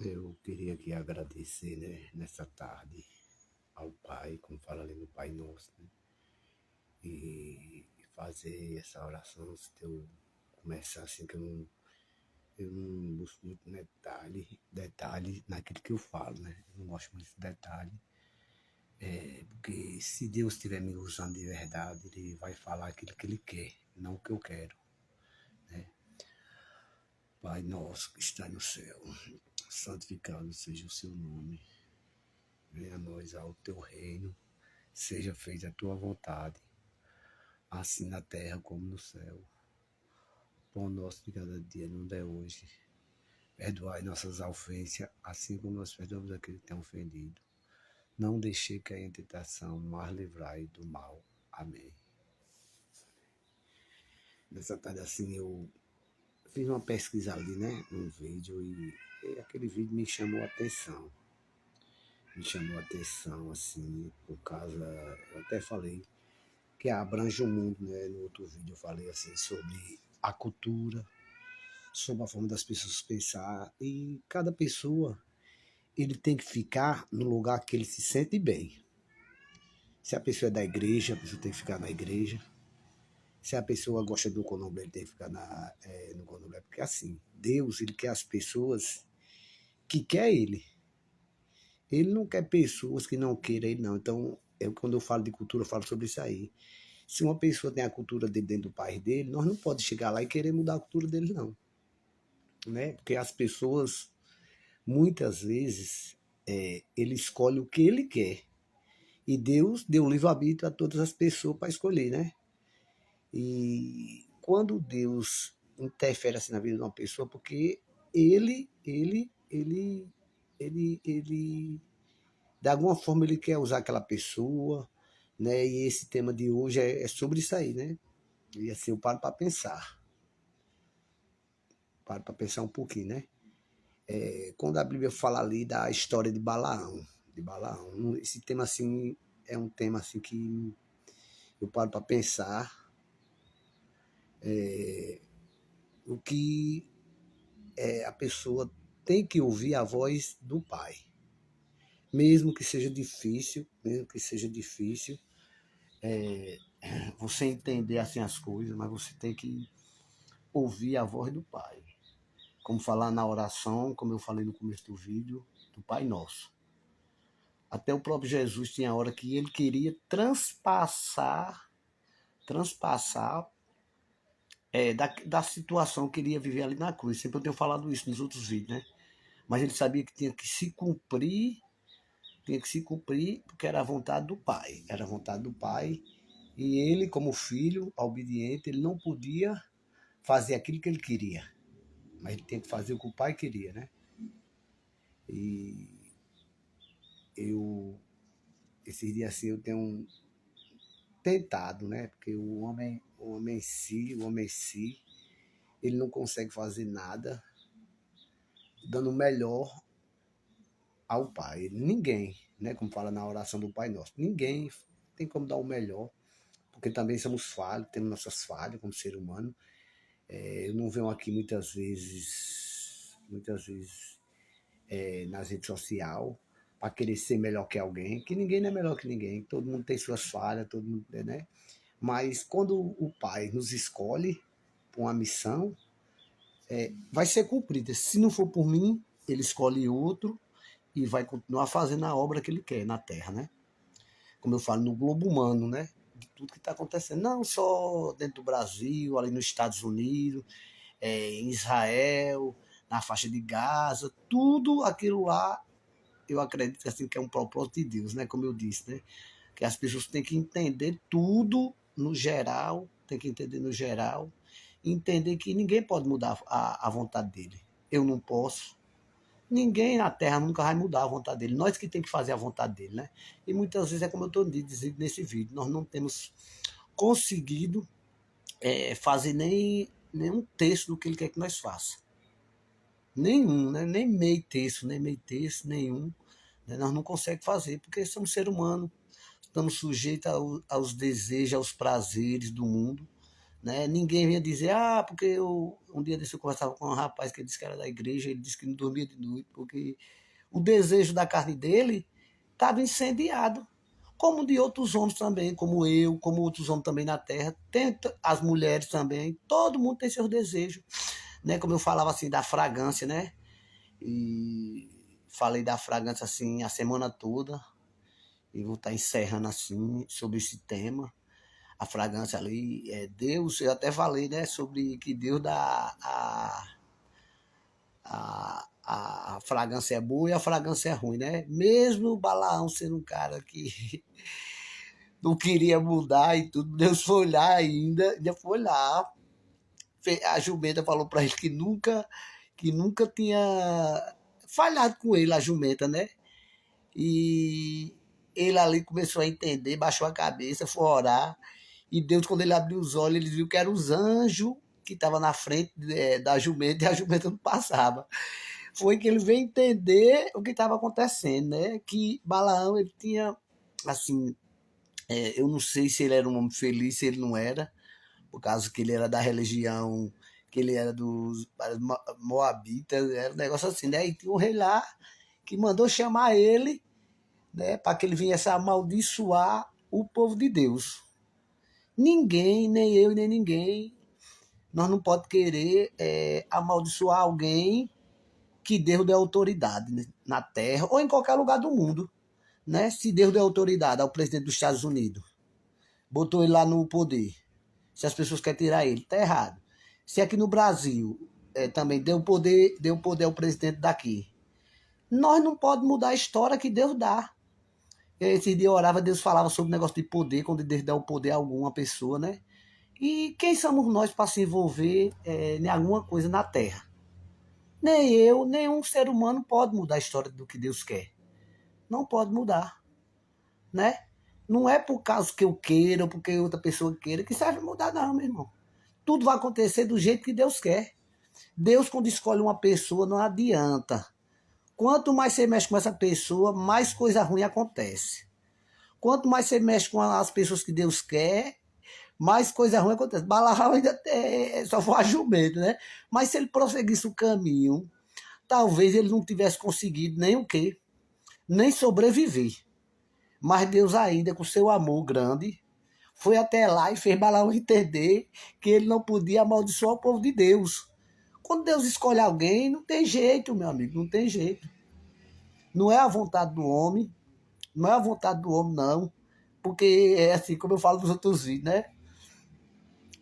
Eu queria aqui agradecer, né, nessa tarde ao Pai, como fala ali no Pai Nosso, né, e fazer essa oração antes de eu começar assim, que eu não busco muito detalhe naquilo que eu falo, né? Eu não gosto muito de detalhe, porque se Deus estiver me usando de verdade, Ele vai falar aquilo que Ele quer, não o que eu quero, né? Pai nosso que está no céu, santificado seja o seu nome. Venha a nós ao teu reino, seja feita a tua vontade, assim na terra como no céu. O pão nosso de cada dia nos dê hoje. Perdoai nossas ofensas, assim como nós perdoamos aqueles que têm ofendido. Não deixei cair em tentação, mas livrai do mal. Amém. Nessa tarde assim eu fiz uma pesquisa ali, né, num vídeo, e aquele vídeo me chamou a atenção. Me chamou a atenção, assim, por causa, eu até falei, que abrange o mundo, né? No outro vídeo eu falei assim sobre a cultura, sobre a forma das pessoas pensar, e cada pessoa ele tem que ficar no lugar que ele se sente bem. Se a pessoa é da igreja, a pessoa tem que ficar na igreja. Se a pessoa gosta do candomblé, ele tem que ficar no candomblé, porque assim, Deus ele quer as pessoas que quer ele. Ele não quer pessoas que não queiram ele, não. Então, quando eu falo de cultura, eu falo sobre isso aí. Se uma pessoa tem a cultura dele dentro do país dele, nós não podemos chegar lá e querer mudar a cultura dele, não. Né? Porque as pessoas, muitas vezes, ele escolhe o que ele quer. E Deus deu livre-arbítrio a todas as pessoas para escolher, né? E quando Deus interfere assim na vida de uma pessoa, porque ele, de alguma forma, ele quer usar aquela pessoa, né? E esse tema de hoje é sobre isso aí, né? E assim eu paro para pensar um pouquinho, né? Quando a Bíblia fala ali da história de Balaão, esse tema assim é um tema assim que eu paro para pensar o que a pessoa tem que ouvir a voz do Pai, mesmo que seja difícil, você entender assim as coisas, mas você tem que ouvir a voz do Pai, como falar na oração, como eu falei no começo do vídeo, do Pai Nosso. Até o próprio Jesus tinha a hora que ele queria transpassar da situação que ele ia viver ali na cruz. Sempre eu tenho falado isso nos outros vídeos, né? Mas ele sabia que tinha que se cumprir porque era a vontade do Pai. Era a vontade do Pai. E ele, como filho obediente, ele não podia fazer aquilo que ele queria. Mas ele tinha que fazer o que o Pai queria, né? E eu, esses dias assim, eu tenho tentado, né? Porque o homem em si, ele não consegue fazer nada dando o melhor ao Pai. Ninguém, né? Como fala na oração do Pai Nosso, ninguém tem como dar o melhor, porque também somos falhos, temos nossas falhas como ser humano. Eu não venho aqui muitas vezes nas redes sociais para querer ser melhor que alguém, que ninguém não é melhor que ninguém, todo mundo tem suas falhas, todo mundo, né? Mas quando o Pai nos escolhe para uma missão, vai ser cumprida. Se não for por mim, ele escolhe outro e vai continuar fazendo a obra que ele quer na Terra, né? Como eu falo, no globo humano, né? De tudo que está acontecendo. Não só dentro do Brasil, ali nos Estados Unidos, em Israel, na faixa de Gaza, tudo aquilo lá, eu acredito assim, que é um propósito de Deus, né? Como eu disse, né? Que as pessoas têm que entender tudo no geral, e entender que ninguém pode mudar a vontade dele. Eu não posso, ninguém na Terra nunca vai mudar a vontade dele. Nós que tem que fazer a vontade dele, né? E muitas vezes é como eu estou dizendo nesse vídeo, nós não temos conseguido fazer nem um terço do que ele quer que nós faça. Nenhum, né? Nem meio terço, nenhum. Né? Nós não conseguimos fazer, porque somos ser humano, estamos sujeitos aos desejos, aos prazeres do mundo, né? Ninguém vinha dizer, porque um dia desse eu conversava com um rapaz que disse que era da igreja, ele disse que não dormia de noite, porque o desejo da carne dele estava incendiado. Como de outros homens também, como eu, como outros homens também na terra, tem as mulheres também, todo mundo tem seus desejos, né? Como eu falava assim da fragrância, né? E falei da fragrância assim a semana toda, e vou estar encerrando assim sobre esse tema. A fragrância ali é Deus, eu até falei, né, sobre que Deus dá a fragrância é boa e a fragrância é ruim, né? Mesmo o Balaão sendo um cara que não queria mudar e tudo, Deus foi olhar ainda foi lá. A jumenta falou para ele que nunca tinha falhado com ele, a jumenta, né? E ele ali começou a entender, baixou a cabeça, foi orar. E Deus, quando ele abriu os olhos, ele viu que eram os anjos que estavam na frente da jumenta e a jumenta não passava. Foi que ele veio entender o que estava acontecendo, né? Que Balaão, ele tinha, assim, eu não sei se ele era um homem feliz, se ele não era, por causa que ele era da religião, que ele era dos Moabitas, era um negócio assim, né? E tinha um rei lá que mandou chamar ele, né, para que ele viesse amaldiçoar o povo de Deus. Ninguém, nem eu, nem ninguém, nós não pode querer amaldiçoar alguém que Deus dê autoridade, né, na terra ou em qualquer lugar do mundo. Né? Se Deus deu autoridade ao presidente dos Estados Unidos, botou ele lá no poder, se as pessoas querem tirar ele, tá errado. Se aqui no Brasil também deu poder ao presidente daqui, nós não podemos mudar a história que Deus dá. Esse dia eu orava, Deus falava sobre o negócio de poder, quando Deus dá o poder a alguma pessoa, né? E quem somos nós para se envolver em alguma coisa na Terra? Nem eu, nenhum ser humano pode mudar a história do que Deus quer. Não pode mudar, né? Não é por causa que eu queira ou porque outra pessoa queira que serve mudar, não, meu irmão. Tudo vai acontecer do jeito que Deus quer. Deus, quando escolhe uma pessoa, não adianta. Quanto mais você mexe com essa pessoa, mais coisa ruim acontece. Quanto mais você mexe com as pessoas que Deus quer, mais coisa ruim acontece. Balaão ainda só foi a jumento, né? Mas se ele prosseguisse o caminho, talvez ele não tivesse conseguido nem o quê? Nem sobreviver. Mas Deus ainda, com seu amor grande, foi até lá e fez Balaão entender que ele não podia amaldiçoar o povo de Deus. Quando Deus escolhe alguém, não tem jeito, meu amigo, não tem jeito. Não é a vontade do homem, não é a vontade do homem, não. Porque é assim, como eu falo nos outros vídeos, né?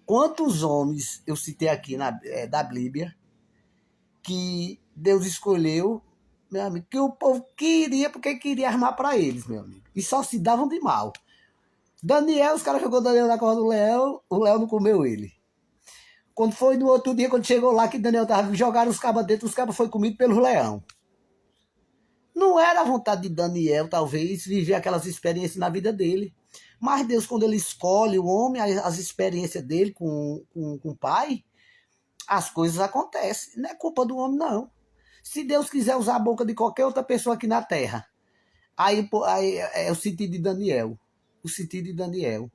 Quantos homens eu citei aqui da Bíblia que Deus escolheu, meu amigo, que o povo queria porque queria armar para eles, meu amigo. E só se davam de mal. Daniel, os caras jogou Daniel na cova do leão, o leão não comeu ele. Quando foi no outro dia, quando chegou lá que Daniel tava, jogaram os cabas dentro, os cabas foi comido pelo leão. Não era a vontade de Daniel, talvez, viver aquelas experiências na vida dele. Mas Deus, quando ele escolhe o homem, as experiências dele com o pai, as coisas acontecem. Não é culpa do homem, não. Se Deus quiser usar a boca de qualquer outra pessoa aqui na terra, aí é o sentido de Daniel. O sentido de Daniel.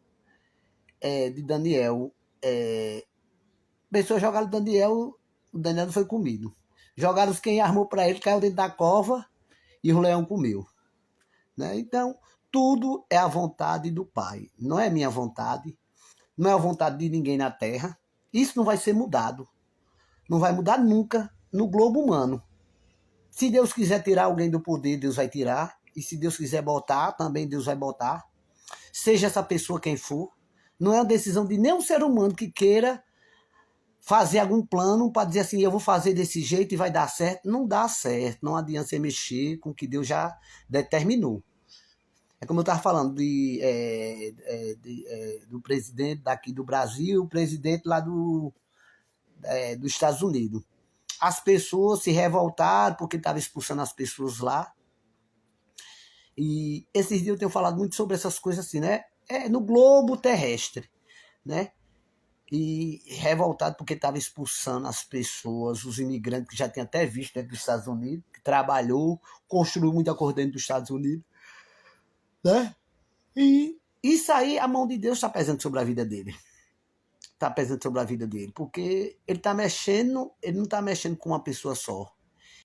Pessoas jogaram o Daniel não foi comido. Jogaram quem armou para ele, caiu dentro da cova e o leão comeu. Né? Então, tudo é a vontade do Pai. Não é minha vontade, não é a vontade de ninguém na terra. Isso não vai ser mudado. Não vai mudar nunca no globo humano. Se Deus quiser tirar alguém do poder, Deus vai tirar. E se Deus quiser botar, também Deus vai botar. Seja essa pessoa quem for. Não é uma decisão de nenhum ser humano que queira fazer algum plano para dizer assim, eu vou fazer desse jeito e vai dar certo. Não dá certo. Não adianta você mexer com o que Deus já determinou. É como eu estava falando do presidente daqui do Brasil, o presidente lá dos Estados Unidos. As pessoas se revoltaram porque estava expulsando as pessoas lá. E esses dias eu tenho falado muito sobre essas coisas assim, né? No globo terrestre, né? E revoltado porque estava expulsando as pessoas, os imigrantes que já tinha até visto dentro dos Estados Unidos, que trabalhou, construiu muita coisa dentro dos Estados Unidos, né? E isso aí, a mão de Deus está pesando sobre a vida dele. está pesando sobre a vida dele, porque ele está mexendo, ele não está mexendo com uma pessoa só.